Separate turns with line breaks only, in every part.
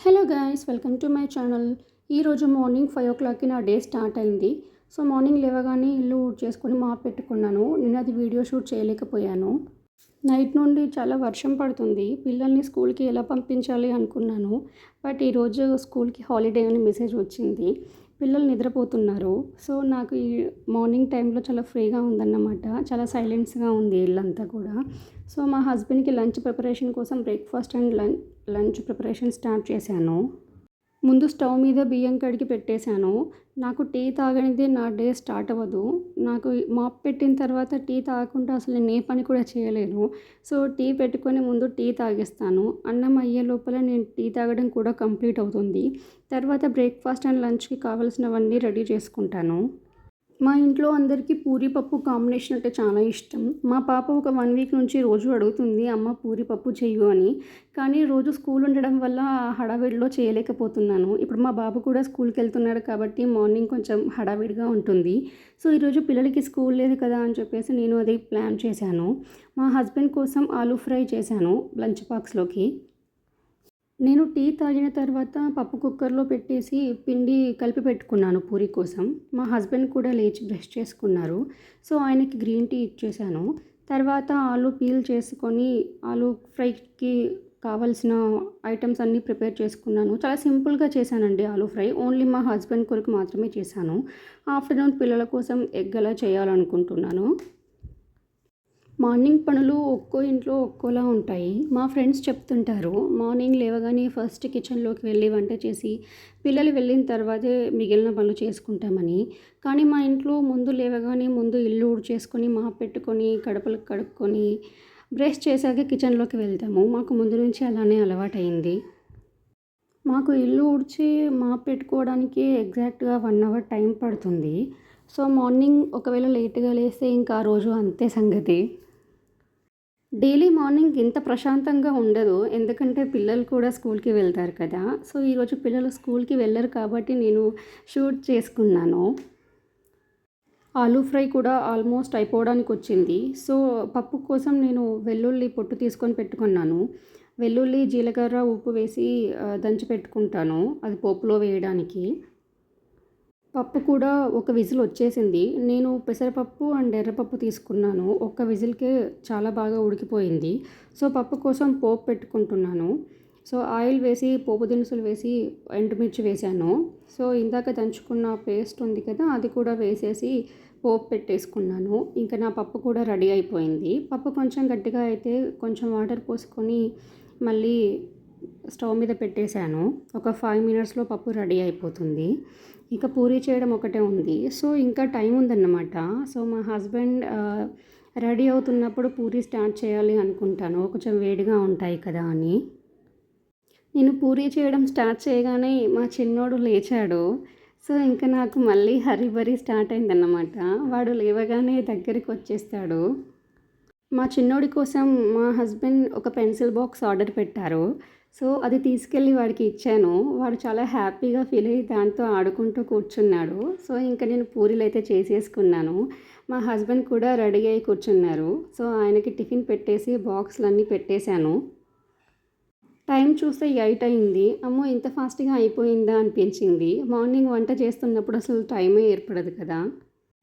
Hello guys, welcome to my channel. ఈరోజు morning 5 o'clockకి నా day start అయింది. సో మార్నింగ్ లేవగానే ఇల్లు చేసుకొని మాప్ పెట్టుకున్నాను. నేను అది వీడియో షూట్ చేయలేకపోయాను. నైట్ నుండి చాలా వర్షం పడుతుంది. పిల్లల్ని స్కూల్కి ఎలా పంపించాలి అనుకున్నాను. బట్ ఈరోజు స్కూల్కి హాలిడే అని మెసేజ్ వచ్చింది. పిల్లలు నిద్రపోతున్నారు. సో నాకు ఈ మార్నింగ్ టైంలో చాలా ఫ్రీగా ఉందన్నమాట. చాలా సైలెన్స్గా ఉంది ఇల్లంతా కూడా. సో మా హస్బెండ్కి లంచ్ ప్రిపరేషన్ కోసం breakfast and lunch preparation start చేశాను. ముందు స్టవ్ మీద బియ్యం కడిగి పెట్టేశాను. నాకు టీ తాగనిదే నా డే స్టార్ట్ అవ్వదు. నాకు మాప్ పెట్టిన తర్వాత టీ తాగకుండా అసలు నేను ఏ పని కూడా చేయలేను. సో టీ పెట్టుకొని ముందు టీ తాగేస్తాను. అన్నం అయ్యే లోపల నేను టీ తాగడం కూడా కంప్లీట్ అవుతుంది. తర్వాత బ్రేక్ఫాస్ట్ అండ్ లంచ్కి కావాల్సినవన్నీ రెడీ చేసుకుంటాను. మా ఇంట్లో అందరికీ పూరీ పప్పు కాంబినేషన్ అంటే చాలా ఇష్టం. మా పాప ఒక 1 వీక్ నుంచి రోజు అడుగుతుంది, అమ్మ పూరీ పప్పు చెయ్యు అని. కానీ రోజు స్కూల్ ఉండడం వల్ల హడావిడిలో చేయలేకపోతున్నాను. ఇప్పుడు మా బాబు కూడా స్కూల్కి వెళ్తున్నాడు కాబట్టి మార్నింగ్ కొంచెం హడావిడిగా ఉంటుంది. సో ఈరోజు పిల్లలకి స్కూల్ లేదు కదా అని చెప్పేసి నేను అది ప్లాన్ చేశాను. మా హస్బెండ్ కోసం ఆలూ ఫ్రై చేశాను లంచ్ బాక్స్లోకి. నేను టీ తాగిన తర్వాత పప్పు కుక్కర్లో పెట్టేసి పిండి కలిపి పెట్టుకున్నాను పూరి కోసం. మా హస్బెండ్ కూడా లేచి బ్రష్ చేసుకున్నారు. సో ఆయనకి గ్రీన్ టీ ఇచ్చేసాను. తర్వాత ఆలు పీల్ చేసుకొని ఆలు ఫ్రైకి కావాల్సిన ఐటమ్స్ అన్నీ ప్రిపేర్ చేసుకున్నాను. చాలా సింపుల్గా చేశానండి ఆలు ఫ్రై. ఓన్లీ మా హస్బెండ్ కొరకు మాత్రమే చేశాను. ఆఫ్టర్నూన్ పిల్లల కోసం ఎగ్ అలా చేయాలనుకుంటున్నాను. మార్నింగ్ పనులు ఒక్కో ఇంట్లో ఒక్కోలా ఉంటాయి. మా ఫ్రెండ్స్ చెప్తుంటారు, మార్నింగ్ లేవగానే ఫస్ట్ కిచెన్లోకి వెళ్ళి వంట చేసి పిల్లలు వెళ్ళిన తర్వాతే మిగిలిన పనులు చేసుకుంటామని. కానీ మా ఇంట్లో ముందు లేవగానే ముందు ఇల్లు ఊడ్చేసుకొని మాప్ పెట్టుకొని కడపలు కడుక్కొని బ్రష్ చేశాక కిచెన్లోకి వెళ్తాము. మాకు ముందు నుంచి అలానే అలవాటైంది. మాకు ఇల్లు ఊడ్చి మాప్ పెట్టుకోవడానికి ఎగ్జాక్ట్గా 1 అవర్ టైం పడుతుంది. సో మార్నింగ్ ఒకవేళ లేట్గా లేస్తే ఇంకా ఆ రోజు అంతే సంగతి. డైలీ మార్నింగ్ ఇంత ప్రశాంతంగా ఉండదు. ఎందుకంటే పిల్లలు కూడా స్కూల్కి వెళ్తారు కదా. సో ఈరోజు పిల్లలు స్కూల్కి వెళ్ళరు కాబట్టి నేను షూట్ చేసుకున్నాను. ఆలూ ఫ్రై కూడా ఆల్మోస్ట్ అయిపోవడానికి వచ్చింది. సో పప్పు కోసం నేను వెల్లుల్లి పొట్టు తీసుకొని పెట్టుకున్నాను. వెల్లుల్లి, జీలకర్ర, ఉప్పు వేసి దంచి పెట్టుకుంటాను అది పోపులో వేయడానికి. పప్పు కూడా ఒక విజిల్ వచ్చేసింది. నేను పెసరపప్పు అండ్ ఎర్రపప్పు తీసుకున్నాను. ఒక్క విజిల్కే చాలా బాగా ఉడికిపోయింది. సో పప్పు కోసం పోపు పెట్టుకుంటున్నాను. సో ఆయిల్ వేసి పోపు దినుసులు వేసి ఎండుమిర్చి వేశాను. సో ఇందాక దంచుకున్న పేస్ట్ ఉంది కదా, అది కూడా వేసేసి పోపు పెట్టేసుకున్నాను. ఇంకా నా పప్పు కూడా రెడీ అయిపోయింది. పప్పు కొంచెం గట్టిగా అయితే కొంచెం వాటర్ పోసుకొని మళ్ళీ స్టవ్ మీద పెట్టేశాను. ఒక 5 మినిట్స్లో పప్పు రెడీ అయిపోతుంది. ఇక పూరీ చేయడం ఒకటే ఉంది. సో ఇంకా టైం ఉందన్నమాట. సో మా హస్బెండ్ రెడీ అవుతున్నప్పుడు పూరీ స్టార్ట్ చేయాలి అనుకుంటాను, కొంచెం వేడిగా ఉంటాయి కదా అని. నేను పూరీ చేయడం స్టార్ట్ చేయగానే మా చిన్నోడు లేచాడు. సో ఇంకా నాకు మళ్ళీ హరీబరీ స్టార్ట్ అయిందన్నమాట. వాడు లేవగానే దగ్గరికి వచ్చేస్తాడు. మా చిన్నోడి కోసం మా హస్బెండ్ ఒక పెన్సిల్ బాక్స్ ఆర్డర్ పెట్టారు. సో అది తీసుకెళ్ళి వాడికి ఇచ్చాను. వాడు చాలా హ్యాపీగా ఫీల్ అయ్యి దాంతో ఆడుకుంటూ కూర్చున్నాడు. సో ఇంకా నేను పూరీలు అయితే చేసేసుకున్నాను. మా హస్బెండ్ కూడా రెడీ అయ్యి కూర్చున్నారు. సో ఆయనకి టిఫిన్ పెట్టేసి బాక్స్లన్నీ పెట్టేశాను. టైం చూస్తే 8 అయింది. అమ్మో, ఇంత ఫాస్ట్గా అయిపోయిందా అనిపించింది. మార్నింగ్ వంట చేస్తున్నప్పుడు అసలు టైమే ఏర్పడదు కదా.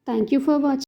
Thank you for watching.